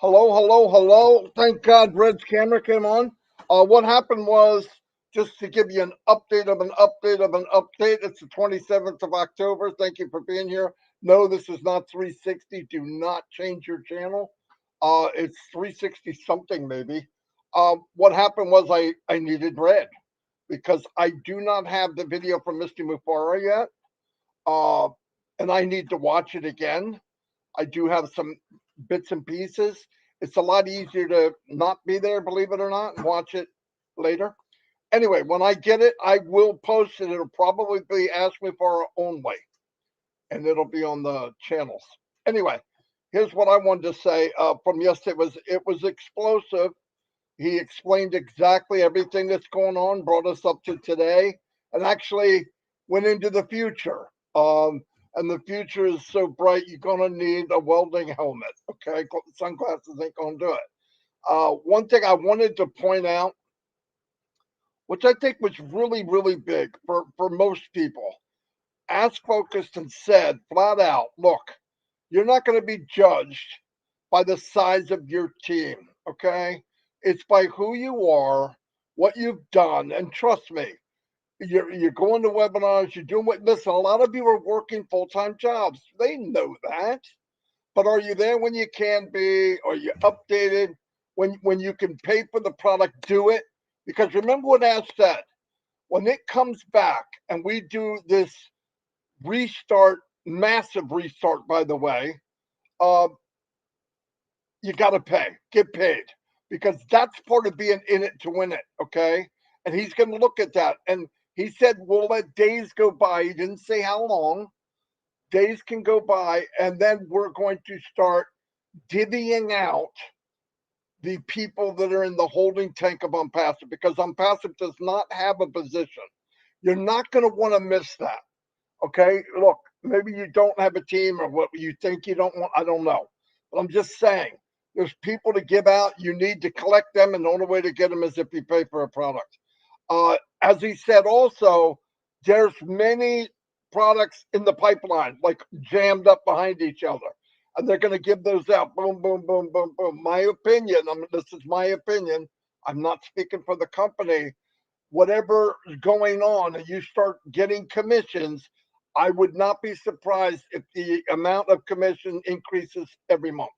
Hello, hello, hello. Thank God Red's camera came on. What happened was, just to give you an update of an update of an update, it's the 27th of October. Thank you for being here. No, this is not 360. Do not change your channel. It's 360 something maybe. What happened was I needed Red because I do not have the video from Mr. MUFAREH yet. Uh, and I need to watch it again. I do have some bits and pieces. It's a lot easier to not be there, believe it or not, and watch it later. Anyway, when I get it, I will post it. It'll probably be Ask Me For Our Own Way, and it'll be on the channels. Anyway, here's what I wanted to say from yesterday. It was explosive. He explained exactly everything that's going on, brought us up to today, and actually went into the future. And the future is so bright, you're gonna need a welding helmet. Okay, sunglasses ain't gonna do it. One thing I wanted to point out, which I think was really, really big for most people, as focused and said flat out, look, you're not going to be judged by the size of your team. Okay, it's by who you are, what you've done, and trust me, you're going to webinars, you're doing what. Listen, a lot of you are working full-time jobs. They know that, but are you there when you can be? Are you updated when you can pay for the product? Do it, because remember what Ash said. When it comes back and we do this restart, massive restart, by the way, uh, you got to pay, get paid, because that's part of being in it to win it. Okay, and he's going to look at that, and he said we'll let days go by. He didn't say how long. Days can go by, and then we're going to start divvying out the people that are in the holding tank of ONPASSIVE, because ONPASSIVE does not have a position. You're not going to want to miss that. Okay, look, maybe you don't have a team, or what you think you don't want. I don't know, but I'm just saying there's people to give out. You need to collect them, and the only way to get them is if you pay for a product. As he said, also, there's many products in the pipeline, like jammed up behind each other, and they're going to give those out. Boom, boom, boom, boom, boom. My opinion. This is my opinion. I'm not speaking for the company. Whatever is going on, and you start getting commissions, I would not be surprised if the amount of commission increases every month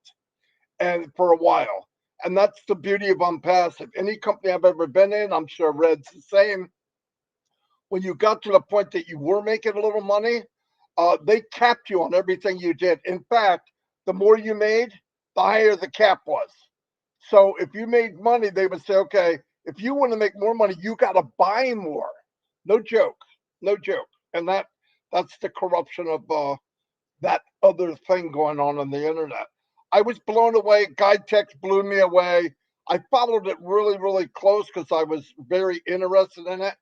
and for a while. And that's the beauty of ONPASSIVE. Any company I've ever been in, I'm sure Red's the same. When you got to the point that you were making a little money, they capped you on everything you did. In fact, the more you made, the higher the cap was. So if you made money, they would say, okay, if you want to make more money, you got to buy more. No joke, no joke. And that's the corruption of that other thing going on the internet. I was blown away. GuideText blew me away. I followed it really, really close because I was very interested in it.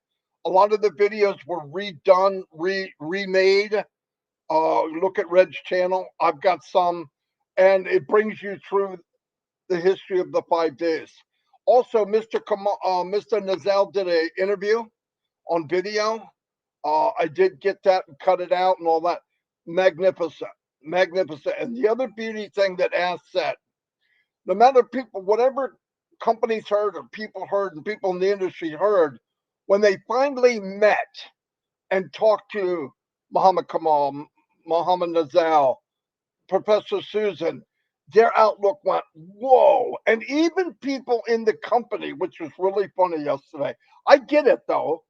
A lot of the videos were redone, remade. Look at Red's channel. I've got some, and it brings you through the history of the 5 days. Also, Mr. Nazal did an interview on video. I did get that and cut it out and all that. Magnificent, magnificent. And the other beauty thing that Ash said, no matter people, whatever companies heard or people heard and people in the industry heard, when they finally met and talked to Muhammad Kamal, Muhammad Nazal, Professor Susan, their outlook went, whoa. And even people in the company, which was really funny yesterday. I get it though.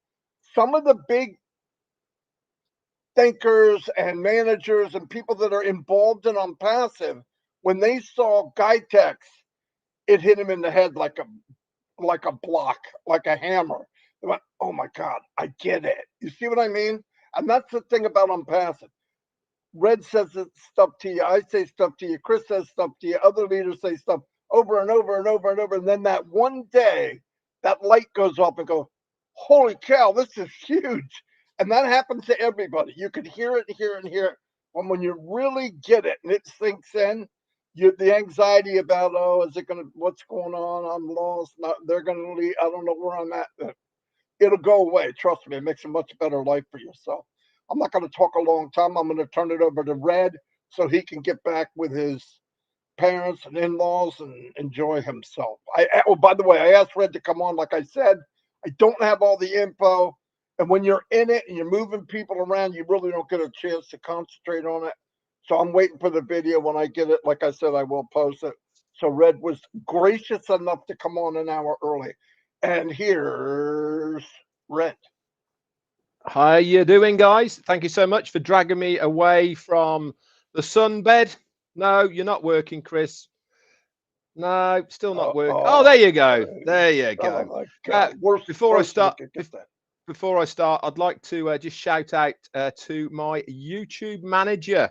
Some of the big thinkers and managers and people that are involved in ONPASSIVE, when they saw GuideText, it hit him in the head like a block, like a hammer. They went, oh my God, I get it. You see what I mean? And that's the thing about ONPASSIVE. Red says stuff to you. I say stuff to you. Chris says stuff to you. Other leaders say stuff over and over and over and over. And then that one day, that light goes up and go, holy cow, this is huge. And that happens to everybody. You could hear it, hear it, and hear it. And when you really get it and it sinks in, the anxiety about, oh, is it going to, what's going on? I'm lost. Not, they're going to leave. I don't know where I'm at. It'll go away. Trust me. It makes a much better life for yourself. I'm not going to talk a long time. I'm going to turn it over to Red so he can get back with his parents and in-laws and enjoy himself. Oh, by the way, I asked Red to come on. Like I said, I don't have all the info, and when you're in it and you're moving people around, you really don't get a chance to concentrate on it. So I'm waiting for the video. When I get it, like I said, I will post it. So Red was gracious enough to come on an hour early, and here's Red. How you doing, guys? Thank you so much for dragging me away from the sunbed. No, you're not working, Chris. No, still not working. Oh, there you go. There you go. Oh my God. Worst before I person that start, could get that. before I start, I'd like to just shout out to my YouTube manager,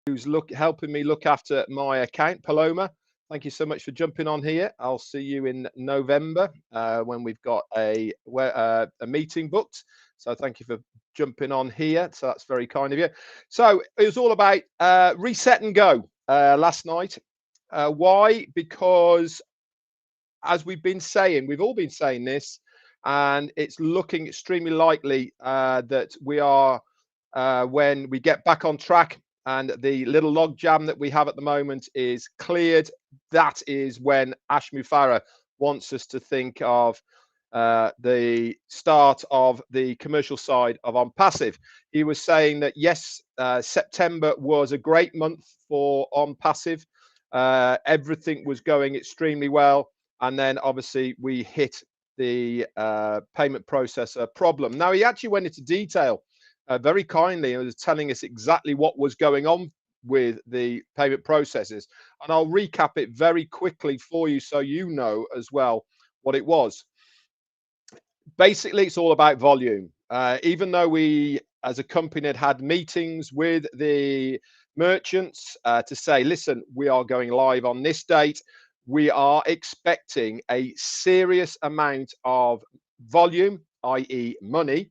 who's helping me look after my account, Paloma. Thank you so much for jumping on here. I'll see you in November when we've got a meeting booked. So thank you for jumping on here. So that's very kind of you. So it was all about reset and go last night. Why? Because as we've been saying, we've all been saying this, and it's looking extremely likely that we are, when we get back on track and the little log jam that we have at the moment is cleared, that is when MUFAREH wants us to think of the start of the commercial side of ONPASSIVE. He was saying that yes, September was a great month for ONPASSIVE. Everything was going extremely well, and then obviously we hit the payment processor problem. Now, he actually went into detail very kindly and was telling us exactly what was going on with the payment processes, and I'll recap it very quickly for you so you know as well what it was. Basically, it's all about volume. Even though we as a company had meetings with the merchants to say, listen, we are going live on this date, we are expecting a serious amount of volume, i.e. money,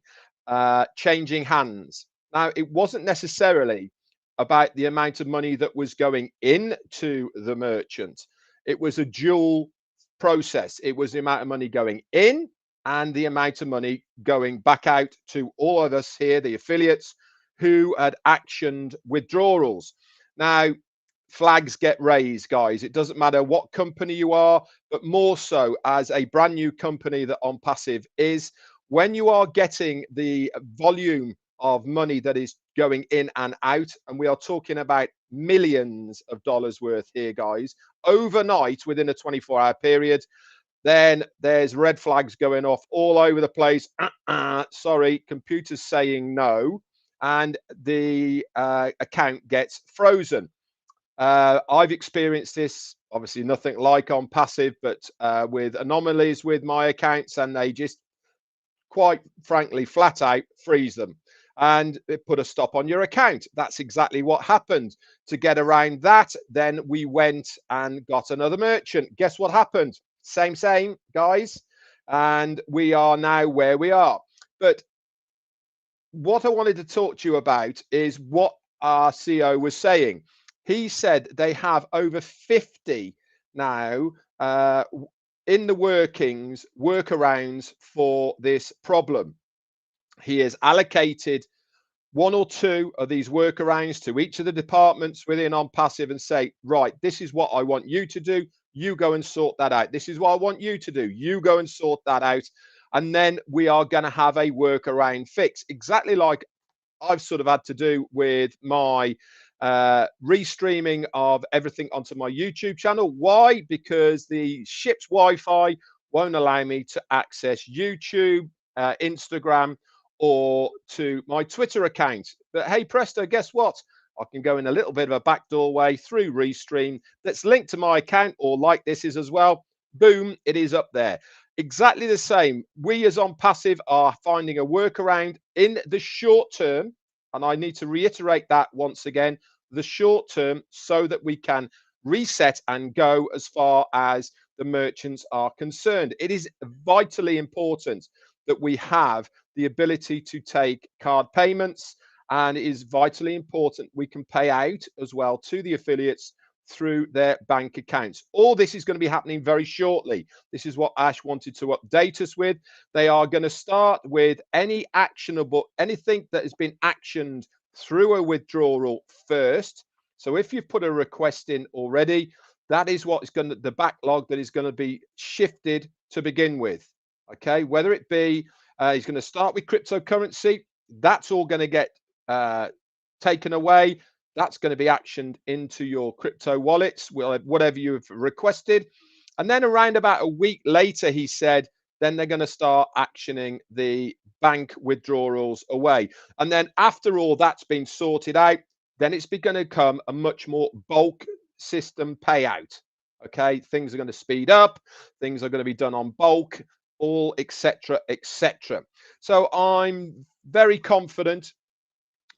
changing hands. Now, it wasn't necessarily about the amount of money that was going into the merchant. It was a dual process. It was the amount of money going in and the amount of money going back out to all of us here, the affiliates, who had actioned withdrawals. Now, flags get raised, guys. It doesn't matter what company you are, but more so as a brand new company that ONPASSIVE is, when you are getting the volume of money that is going in and out, and we are talking about millions of dollars worth here, guys, overnight within a 24-hour period, then there's red flags going off all over the place. Sorry, computer's saying no, and the account gets frozen. I've experienced this, obviously nothing like ONPASSIVE, but with anomalies with my accounts, and they just quite frankly flat out freeze them and it put a stop on your account. That's exactly what happened. To get around that, then we went and got another merchant. Guess what happened? Same guys, and we are now where we are. But what I wanted to talk to you about is what our CEO was saying. He said they have over 50 now in the workarounds for this problem. He has allocated one or two of these workarounds to each of the departments within ONPASSIVE and say, right, this is what I want you to do. You go and sort that out. This is what I want you to do. You go and sort that out. And then we are going to have a workaround fix, exactly like I've sort of had to do with my restreaming of everything onto my YouTube channel. Why? Because the ship's Wi-Fi won't allow me to access YouTube, Instagram, or to my Twitter account. But hey, presto, guess what? I can go in a little bit of a backdoor way through Restream that's linked to my account, or like this is as well. Boom, it is up there. Exactly the same. We as ONPASSIVE are finding a workaround in the short term, and I need to reiterate that once again, the short term, so that we can reset and go as far as the merchants are concerned. It is vitally important that we have the ability to take card payments, and it is vitally important we can pay out as well to the affiliates through their bank accounts. All this is going to be happening very shortly. This is what Ash wanted to update us with. They are going to start with anything that has been actioned through a withdrawal first. So if you've put a request in already, that is what's going to, the backlog that is going to be shifted to begin with. Okay, whether it be he's going to start with cryptocurrency, that's all going to get taken away. That's going to be actioned into your crypto wallets, whatever you've requested. And then around about a week later, he said, then they're going to start actioning the bank withdrawals away. And then after all that's been sorted out, then it's going to come a much more bulk system payout. Okay, things are going to speed up, things are going to be done on bulk, all etc. etc. So I'm very confident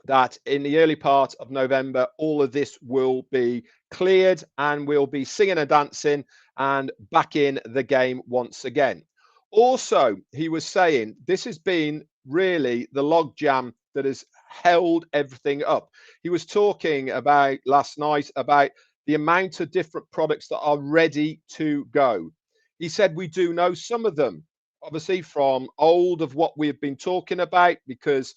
that in the early part of November, all of this will be cleared and we'll be singing and dancing and back in the game once again. Also, he was saying this has been really the logjam that has held everything up. He was talking about last night about the amount of different products that are ready to go. He said we do know some of them, obviously from old of what we've been talking about, because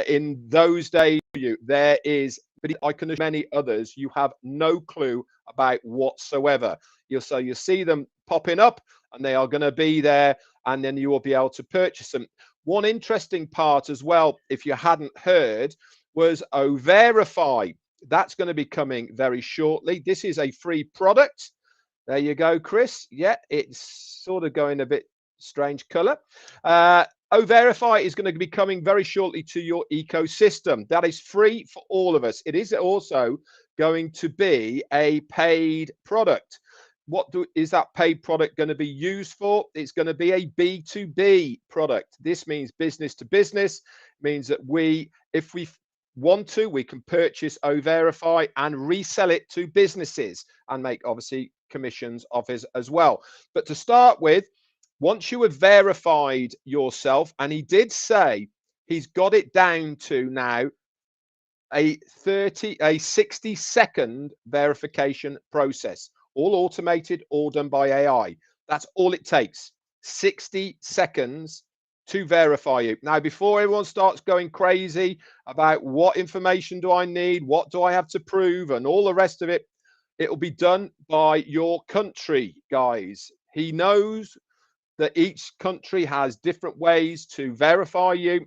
in those days, there is, but I can assure many others, you have no clue about whatsoever. You'll see them popping up and they are going to be there, and then you will be able to purchase them. One interesting part as well, if you hadn't heard, was O-Verify. That's going to be coming very shortly. This is a free product. There you go, Chris. Yeah, it's sort of going a bit strange color. O-Verify is going to be coming very shortly to your ecosystem. That is free for all of us. It is also going to be a paid product. Is that paid product going to be used for? It's going to be a B2B product. This means business to business. It means that if we want to, we can purchase O-Verify and resell it to businesses and make obviously commissions off it as well. But to start with, once you have verified yourself, and he did say he's got it down to now a 60-second verification process, all automated, all done by AI. That's all it takes, 60 seconds to verify you. Now, before everyone starts going crazy about what information do I need, what do I have to prove, and all the rest of it, it will be done by your country, guys. He knows that each country has different ways to verify you,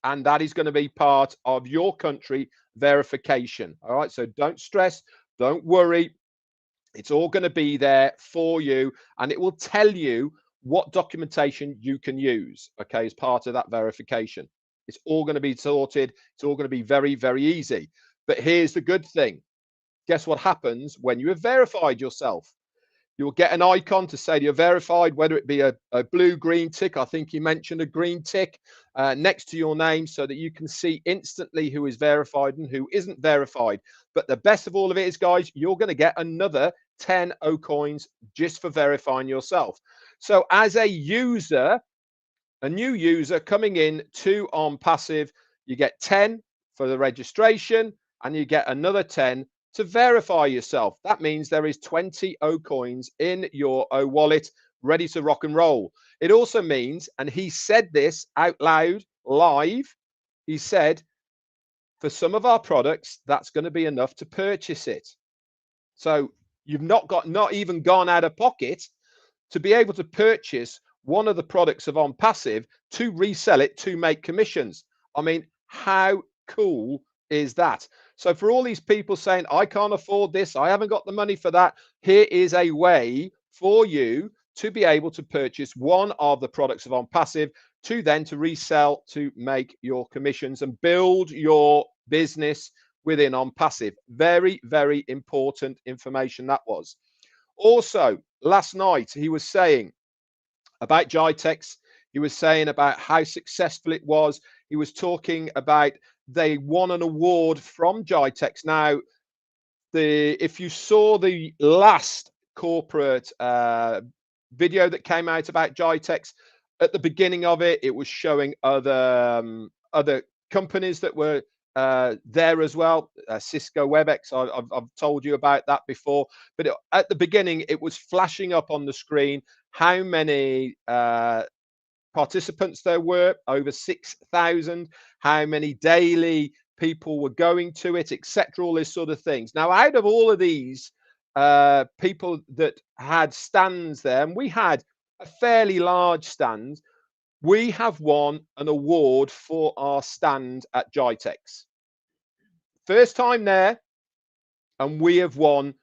and that is going to be part of your country verification. All right, so don't stress, don't worry. It's all going to be there for you, and it will tell you what documentation you can use, okay, as part of that verification. It's all going to be sorted. It's all going to be very, very easy. But here's the good thing. Guess what happens when you have verified yourself? You'll get an icon to say you're verified, whether it be a blue, green tick. I think you mentioned a green tick next to your name, so that you can see instantly who is verified and who isn't verified. But the best of all of it is, guys, you're going to get another 10 O coins just for verifying yourself. So as a user, a new user coming in to ONPASSIVE, you get 10 for the registration and you get another 10 to verify yourself. That means there is 20 O coins in your O wallet ready to rock and roll. It also means, and he said this out loud live, he said, for some of our products, that's going to be enough to purchase it. So you've not even gone out of pocket to be able to purchase one of the products of ONPASSIVE to resell it to make commissions. I mean, how cool is that? So for all these people saying, I can't afford this, I haven't got the money for that, here is a way for you to be able to purchase one of the products of ONPASSIVE to resell to make your commissions and build your business within ONPASSIVE. Very, very important information that was. Also, last night he was saying about GITEX. He was saying about how successful it was. He was talking about they won an award from GITEX. Now, if you saw the last corporate video that came out about GITEX, at the beginning of it, it was showing other companies that were there as well. Cisco WebEx, I've told you about that before. But at the beginning, it was flashing up on the screen how many participants there were, over 6,000, how many daily people were going to it, etc., all this sort of things. Now, out of all of these people that had stands there, and we had a fairly large stand, we have won an award for our stand at GITEX. First time there, and we have won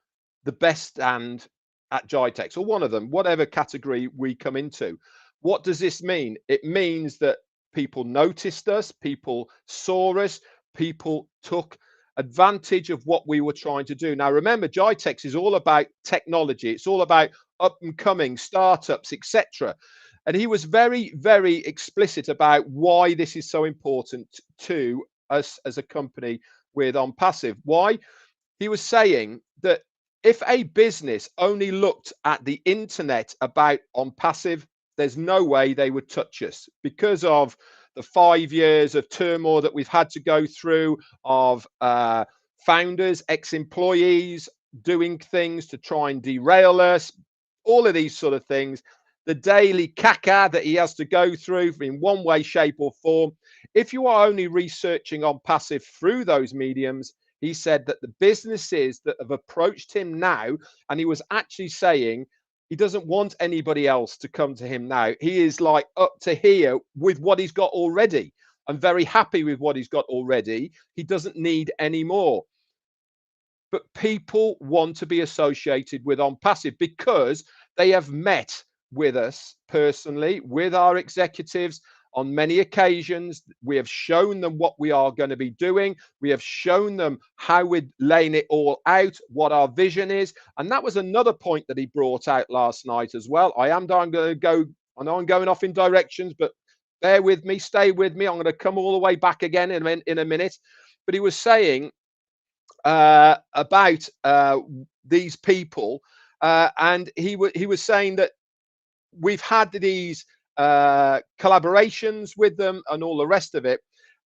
the best stand at GITEX, or one of them, whatever category we come into. What does this mean? It means that people noticed us, people saw us, people took advantage of what we were trying to do. Now, remember, GITEX is all about technology. It's all about up and coming startups, etc. And he was very, very explicit about why this is so important to us as a company with ONPASSIVE. Why? He was saying that if a business only looked at the internet about ONPASSIVE, there's no way they would touch us, because of the 5 years of turmoil that we've had to go through, of founders, ex-employees doing things to try and derail us, all of these sort of things, the daily caca that he has to go through in one way, shape or form. If you are only researching ONPASSIVE through those mediums, he said that the businesses that have approached him now, and he was actually saying he doesn't want anybody else to come to him now. He is like up to here with what he's got already. I'm very happy with what he's got already. He doesn't need any more. But people want to be associated with ONPASSIVE because they have met with us personally, with our executives on many occasions. We have shown them what we are going to be doing. We have shown them how we're laying it all out, what our vision is. And that was another point that he brought out last night as well. I know I'm going off in directions, but bear with me, stay with me. I'm going to come all the way back again in a minute. But he was saying about these people, and he was saying that we've had these collaborations with them and all the rest of it,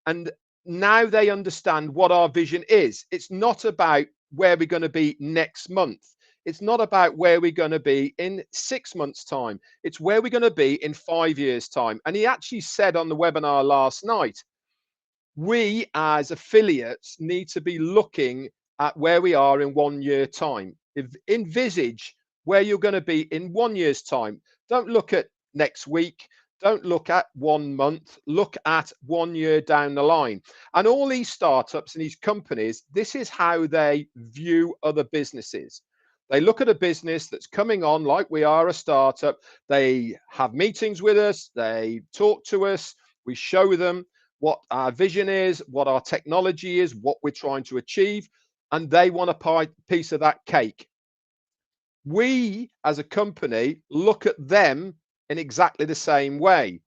and now they understand what our vision is. It's not about where we're going to be next month. It's not about where we're going to be in 6 months' time. It's where we're going to be in 5 years' time. And he actually said on the webinar last night, we as affiliates need to be looking at where we are in 1 year time. Envisage where you're going to be in 1 year's time. Don't look at next week. Don't look at 1 month. Look at 1 year down the line. And all these startups and these companies, this is how they view other businesses. They look at a business that's coming on like we are, a startup. They have meetings with us. They talk to us. We show them what our vision is, what our technology is, what we're trying to achieve, and they want a piece of that cake. We, as a company, look at them in exactly the same way.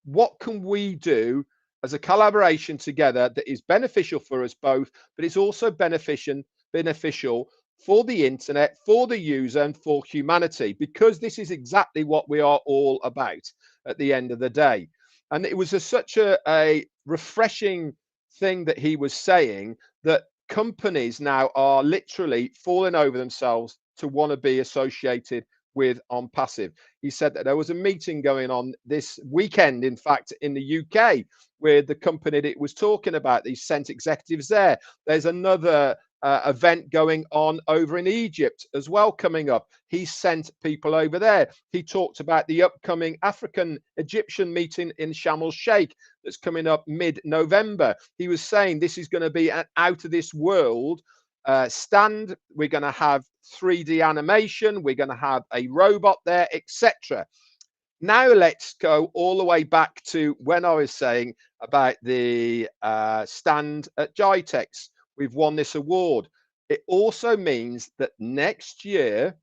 What can we do as a collaboration together that is beneficial for us both, but it's also beneficial for the internet, for the user, and for humanity, because this is exactly what we are all about at the end of the day. And it was such a refreshing thing that he was saying, that companies now are literally falling over themselves to want to be associated with ONPASSIVE. He said that there was a meeting going on this weekend, in fact, in the UK, with the company that it was talking about. He sent executives there. There's another event going on over in Egypt as well coming up. He sent people over there. He talked about the upcoming African Egyptian meeting in Sharm el-Sheikh that's coming up mid-November. He was saying this is going to be an out of this world stand. We're going to have 3D animation. We're going to have a robot there, etc. Now let's go all the way back to when I was saying about the stand at GITEX. We've won this award. It also means that next year,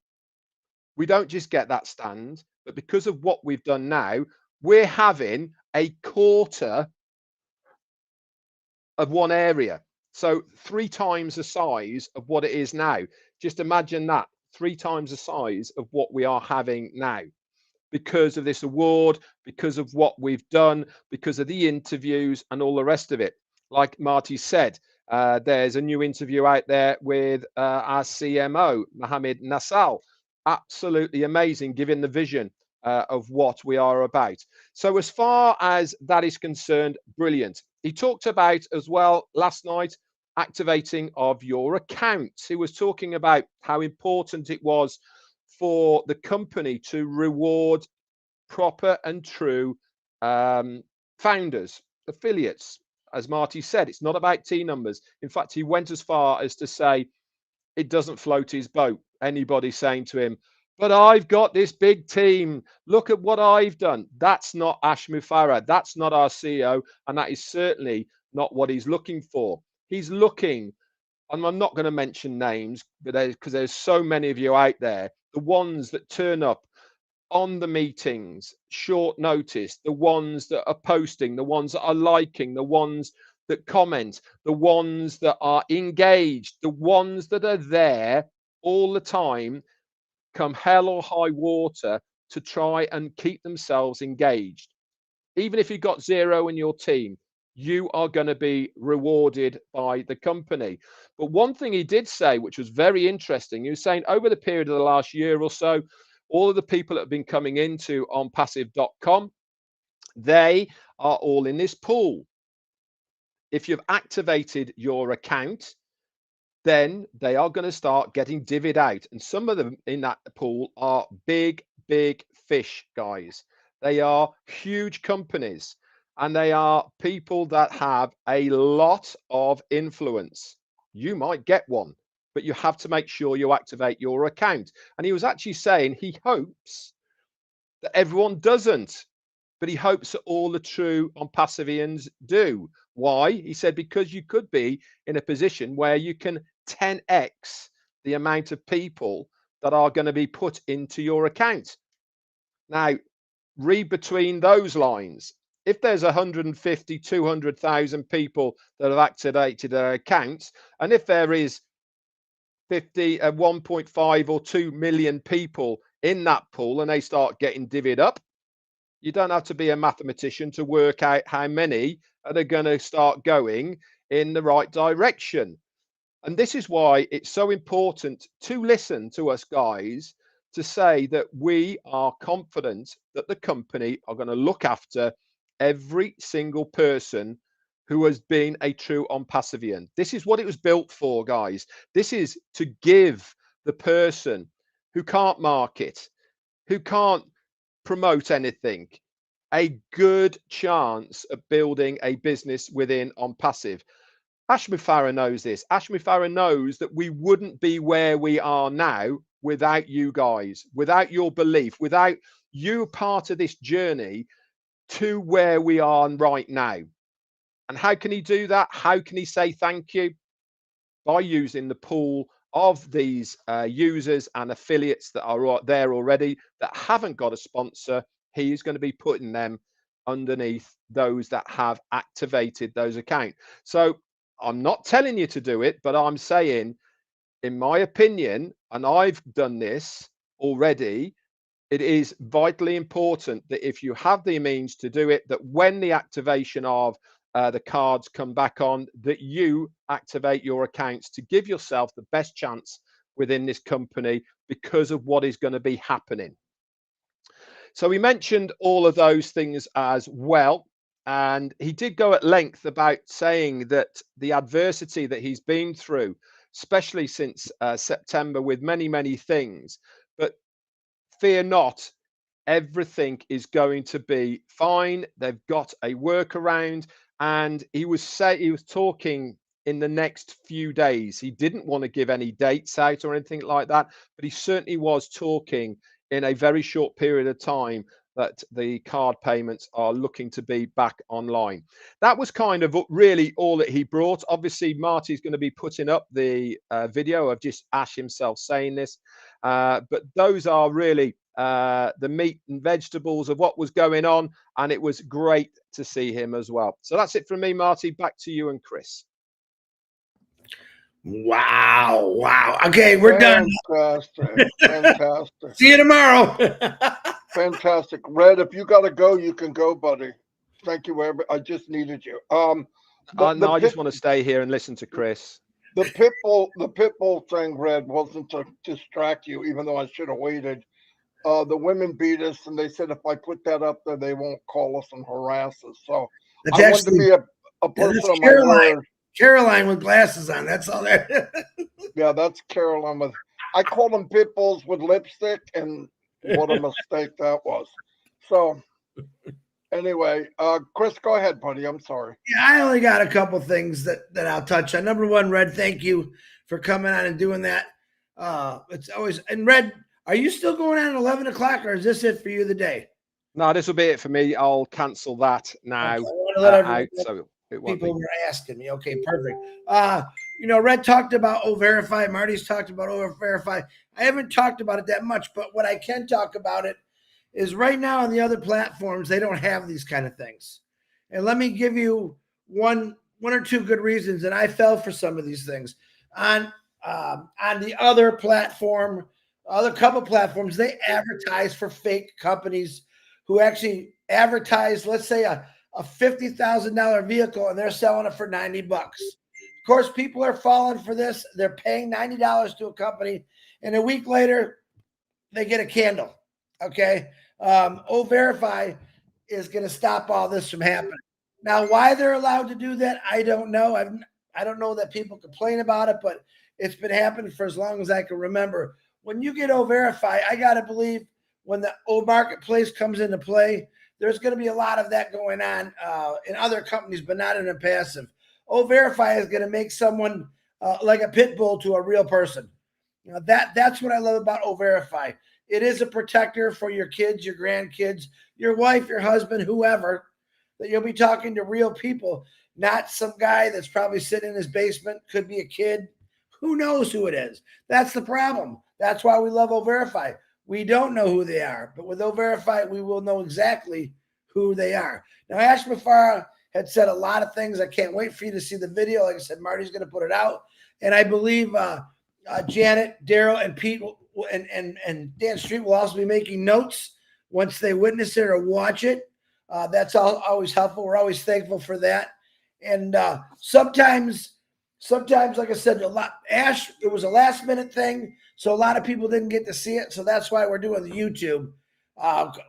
we don't just get that stand, but because of what we've done now, we're having a quarter of one area. So 3 times the size of what it is now. Just imagine that, 3 times the size of what we are having now, because of this award, because of what we've done, because of the interviews and all the rest of it. Like Marty said, there's a new interview out there with our CMO, Mohammed Nassal. Absolutely amazing, giving the vision of what we are about. So as far as that is concerned, brilliant. He talked about as well last night activating of your accounts. He was talking about how important it was for the company to reward proper and true founders, affiliates. As Marty said, it's not about T numbers. In fact, he went as far as to say it doesn't float his boat. Anybody saying to him, but I've got this big team. Look at what I've done. That's not Ash MUFAREH. That's not our CEO. And that is certainly not what he's looking for. He's looking, and I'm not going to mention names, but because there's so many of you out there, the ones that turn up on the meetings, short notice, the ones that are posting, the ones that are liking, the ones that comment, the ones that are engaged, the ones that are there all the time, come hell or high water, to try and keep themselves engaged. Even if you've got 0 in your team, you are going to be rewarded by the company. But one thing he did say, which was very interesting, he was saying over the period of the last year or so, all of the people that have been coming into ONPASSIVE.com, they are all in this pool. If you've activated your account, then they are going to start getting divvied out. And some of them in that pool are big, big fish, guys. They are huge companies, and they are people that have a lot of influence. You might get one, but you have to make sure you activate your account. And he was actually saying he hopes that everyone doesn't, but he hopes that all the true ONPASSIVians do. Why? He said, because you could be in a position where you can 10x the amount of people that are going to be put into your account. Now, read between those lines. If there's 150, 200,000 people that have activated their accounts, and if there is 1.5 or 2 million people in that pool and they start getting divvied up, you don't have to be a mathematician to work out how many are going to start going in the right direction. And this is why it's so important to listen to us guys, to say that we are confident that the company are going to look after every single person who has been a true ONPASSIVian. This is what it was built for, guys. This is to give the person who can't market, who can't promote anything, a good chance of building a business within ONPASSIVE. Ash MUFAREH knows this. Ash MUFAREH knows that we wouldn't be where we are now without you guys, without your belief, without you part of this journey to where we are right now. And how can he do that? How can he say thank you? By using the pool of these users and affiliates that are there already that haven't got a sponsor. He's going to be putting them underneath those that have activated those accounts. So I'm not telling you to do it, but I'm saying, in my opinion, and I've done this already, it is vitally important that if you have the means to do it, that when the activation of the cards come back on, that you activate your accounts to give yourself the best chance within this company because of what is going to be happening. So we mentioned all of those things as well. And he did go at length about saying that the adversity that he's been through, especially since September, with many, many things, but fear not, everything is going to be fine. They've got a workaround. And he was talking in the next few days. He didn't want to give any dates out or anything like that, but he certainly was talking in a very short period of time that the card payments are looking to be back online. That was kind of really all that he brought. Obviously, Marty's going to be putting up the video of just Ash himself saying this, but those are really the meat and vegetables of what was going on, and it was great to see him as well. So that's it from me, Marty. Back to you and Chris. Wow. Okay, we're done. Fantastic. See you tomorrow. Fantastic. Red, if you got to go, you can go, buddy. Thank you, Red. I just needed you. No, I just want to stay here and listen to Chris. The pitbull thing, Red, wasn't to distract you, even though I should have waited. the women beat us, and they said if I put that up there, they won't call us and harass us. So That's I wanted to actually be a yeah, person that's of my Caroline. word. Caroline with glasses on. That's all that. Yeah, that's Caroline with. I called them pit bulls with lipstick, and what a mistake that was. So anyway, Chris, go ahead, buddy. I'm sorry. Yeah, I only got a couple things that I'll touch on. Number one, Red, thank you for coming on and doing that. It's always and Red, are you still going on at 11 o'clock, or is this it for you the day? No, this will be it for me. I'll cancel that now. Okay, I want to let everyone out, so it won't people be. were asking me. Okay, perfect. Red talked about O-Verify. Marty's talked about O-Verify. I haven't talked about it that much, but what I can talk about it is right now on the other platforms, they don't have these kind of things. And let me give you one or two good reasons. And I fell for some of these things on the other platform, other couple platforms. They advertise for fake companies who actually advertise, let's say a $50,000 vehicle, and they're selling it for $90. Of course, people are falling for this. They're paying $90 to a company, and a week later, they get a candle. Okay. O-Verify is going to stop all this from happening. Now, why they're allowed to do that, I don't know. I don't know that people complain about it, but it's been happening for as long as I can remember. When you get O-Verify, I got to believe when the O-Marketplace comes into play, there's going to be a lot of that going on in other companies, but not in a passive. O-Verify is going to make someone like a pit bull to a real person. That's what I love about O-Verify. It is a protector for your kids, your grandkids, your wife, your husband, whoever, that you'll be talking to real people, not some guy that's probably sitting in his basement, could be a kid. Who knows who it is? That's the problem. That's why we love O-Verify. We don't know who they are, but with O-Verify, we will know exactly who they are. Now, Ash MUFAREH had said a lot of things. I can't wait for you to see the video. Like I said, Marty's going to put it out. And I believe Janet, Daryl, and Pete and Dan Street will also be making notes once they witness it or watch it. That's always helpful. We're always thankful for that. And sometimes, like I said, Ash, it was a last minute thing, so a lot of people didn't get to see it. So that's why we're doing the YouTube.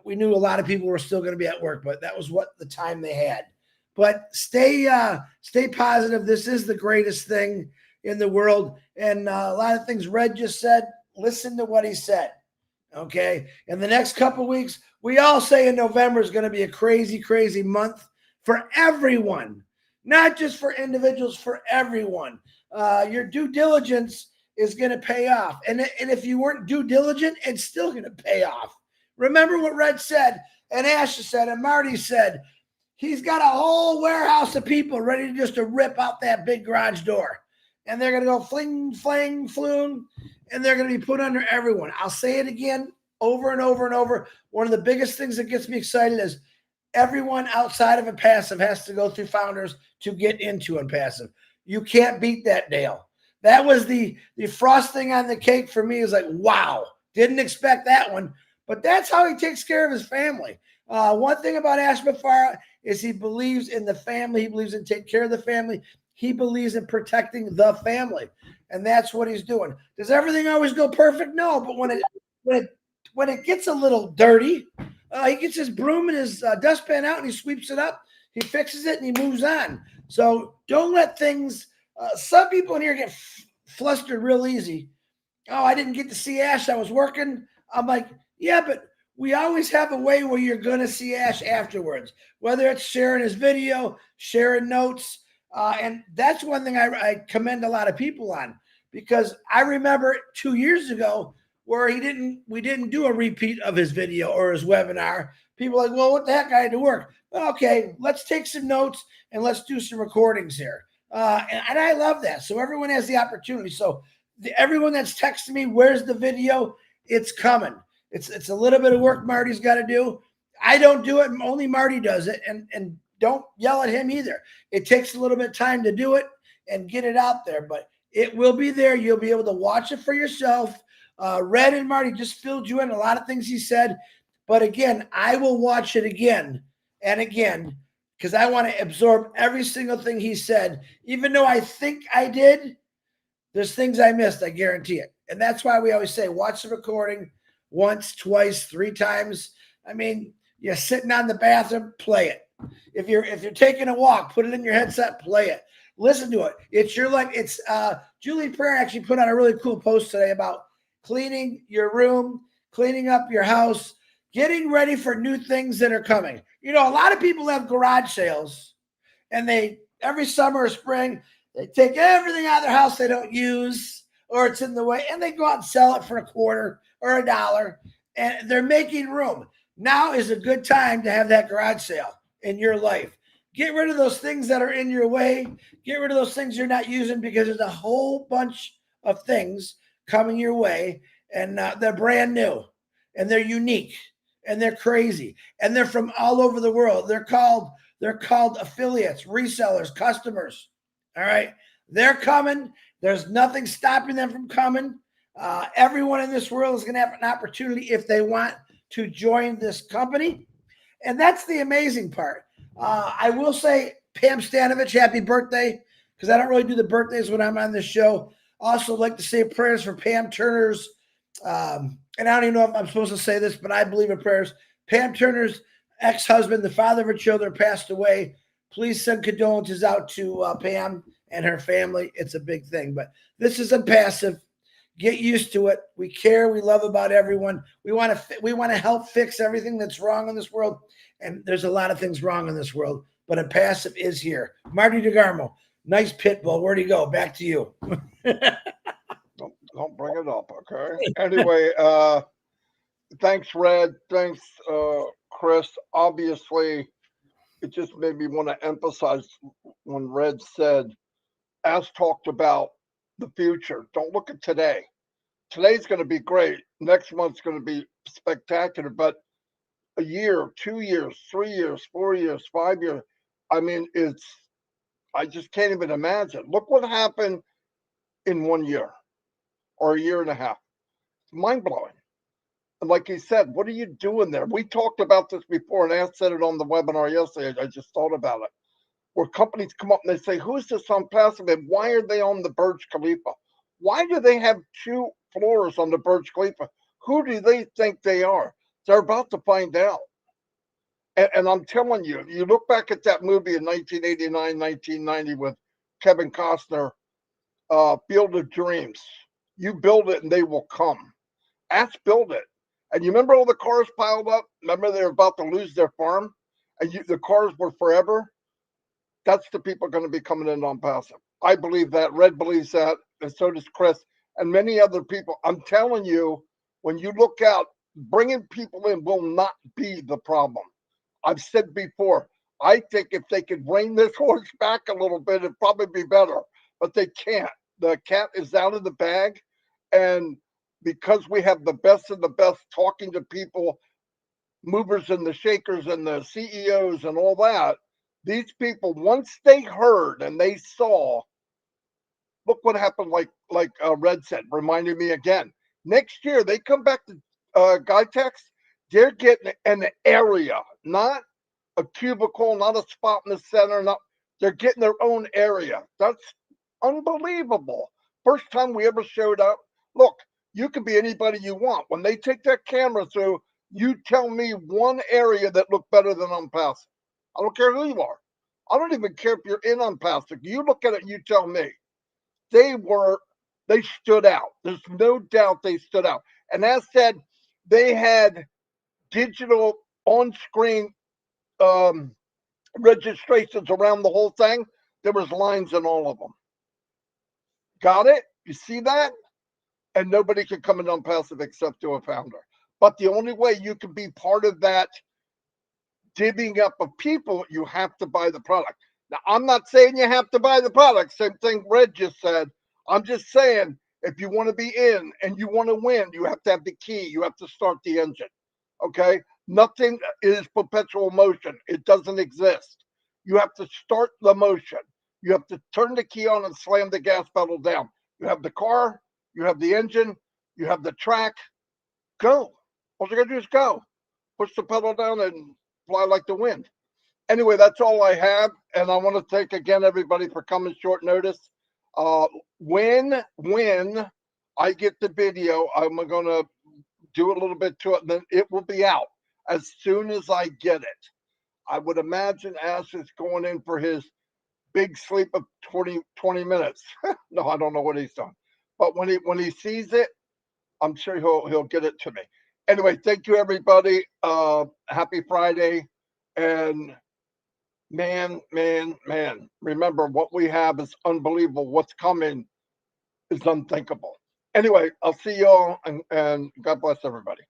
We knew a lot of people were still going to be at work, but that was what the time they had. But stay positive. This is the greatest thing in the world. And a lot of things Red just said, listen to what he said. Okay. In the next couple of weeks, we all say in November is going to be a crazy, crazy month for everyone, not just for individuals, for everyone. Your due diligence is going to pay off. And if you weren't due diligent, it's still going to pay off. Remember what Red said, and Ash said, and Marty said. He's got a whole warehouse of people ready to rip out that big garage door. And they're going to go fling, flang, floon, and they're going to be put under everyone. I'll say it again over and over and over. One of the biggest things that gets me excited is everyone outside of ONPASSIVE has to go through Founders to get into ONPASSIVE. You can't beat that, Dale. That was the frosting on the cake for me. Is like, wow, didn't expect that one. But that's how he takes care of his family. One thing about Ash MUFAREH is he believes in the family. He believes in taking care of the family. He believes in protecting the family, and that's what he's doing. Does everything always go perfect? No, but when it gets a little dirty, he gets his broom and his dustpan out and he sweeps it up. He fixes it and he moves on. So don't let things. Some people in here get flustered real easy. Oh, I didn't get to see Ash. I was working. I'm like, yeah, but we always have a way where you're going to see Ash afterwards, whether it's sharing his video, sharing notes. And that's one thing I commend a lot of people on, because I remember 2 years ago where we didn't do a repeat of his video or his webinar. People are like, well, what the heck, I had to work. Well, okay, let's take some notes and let's do some recordings here. And I love that. So everyone has the opportunity. So everyone that's texting me, where's the video? It's coming. It's a little bit of work Marty's got to do. I don't do it. Only Marty does it. And don't yell at him either. It takes a little bit of time to do it and get it out there, but it will be there. You'll be able to watch it for yourself. Red and Marty just filled you in a lot of things he said. But again, I will watch it again and again because I want to absorb every single thing he said. Even though I think I did, there's things I missed, I guarantee it. And that's why we always say, watch the recording, once, twice, 3 times. I mean, you're sitting on the bathroom, play it. If you're taking a walk, put it in your headset, play it. Listen to it. It's your life. It's Julie Prayer actually put on a really cool post today about cleaning your room, cleaning up your house, getting ready for new things that are coming. You know, a lot of people have garage sales, and they every summer or spring they take everything out of their house they don't use or it's in the way, and they go out and sell it for $0.25 or $1, and they're making room. Now is a good time to have that garage sale in your life. Get rid of those things that are in your way. Get rid of those things you're not using, because there's a whole bunch of things coming your way, and they're brand new, and they're unique, and they're crazy, and they're from all over the world. They're called affiliates, resellers, customers. All right, they're coming. There's nothing stopping them from coming. Everyone in this world is going to have an opportunity if they want to join this company, and that's the amazing part. I will say, Pam Stanovich, happy birthday, because I don't really do the birthdays when I'm on this show. Also, like to say prayers for Pam Turner's, and I don't even know if I'm supposed to say this, but I believe in prayers. Pam Turner's ex-husband, the father of her children, passed away. Please send condolences out to Pam and her family. It's a big thing, but this is Impassive. Get used to it. We care. We love about everyone. We want to help fix everything that's wrong in this world. And there's a lot of things wrong in this world, but Impassive is here. Marty DeGarmo, nice pit bull. Where'd he go? Back to you. Don't bring it up, okay? Anyway, thanks, Red. Thanks, Chris. Obviously, it just made me want to emphasize when Red said, as talked about the future, don't look at today. Today's going to be great. Next month's going to be spectacular, but a year, 2 years, 3 years, 4 years, 5 years, I mean, I just can't even imagine. Look what happened in 1 year or a year and a half. It's mind-blowing. And like he said, what are you doing there? We talked about this before, and I said it on the webinar yesterday. I just thought about it. Where companies come up and they say, who's this ONPASSIVE, and why are they on the Burj Khalifa? Why do they have 2 floors on the Burj Khalifa? Who do they think they are? They're about to find out. And I'm telling you, you look back at that movie in 1989, 1990 with Kevin Costner, Field of Dreams. You build it and they will come. Ask build it. And you remember all the cars piled up? Remember they were about to lose their farm? And the cars were forever? That's the people going to be coming in ONPASSIVE. I believe that. Red believes that. And so does Chris and many other people. I'm telling you, when you look out, bringing people in will not be the problem. I've said before, I think if they could rein this horse back a little bit, it'd probably be better. But they can't. The cat is out of the bag. And because we have the best of the best talking to people, movers and the shakers and the CEOs and all that, these people, once they heard and they saw, look what happened, like Red said, reminded me again. Next year, they come back to GuyTex, they're getting an area, not a cubicle, not a spot in the center. They're getting their own area. That's unbelievable. First time we ever showed up. Look, you can be anybody you want. When they take that camera through, you tell me one area that looked better than ONPASSIVE. I don't care who you are. I don't even care if you're in ONPASSIVE. You look at it, you tell me. They stood out. There's no doubt they stood out. And as said, they had digital on-screen registrations around the whole thing. There was lines in all of them. Got it? You see that? And nobody can come in ONPASSIVE except to a founder. But the only way you can be part of that divvying up of people, you have to buy the product. Now, I'm not saying you have to buy the product. Same thing Red just said. I'm just saying, if you want to be in and you want to win, you have to have the key. You have to start the engine. Okay? Nothing is perpetual motion. It doesn't exist. You have to start the motion. You have to turn the key on and slam the gas pedal down. You have the car, you have the engine, you have the track. Go. All you got to do is go. Push the pedal down and fly like the wind. Anyway, that's all I have. And I want to thank again everybody for coming short notice. When I get the video, I'm going to do a little bit to it, and then it will be out as soon as I get it. I would imagine Ash is going in for his big sleep of 20 minutes. No, I don't know what he's done. But when he sees it, I'm sure he'll get it to me. Anyway, thank you everybody. Happy Friday. And man, remember, what we have is unbelievable. What's coming is unthinkable. Anyway, I'll see y'all, and God bless everybody.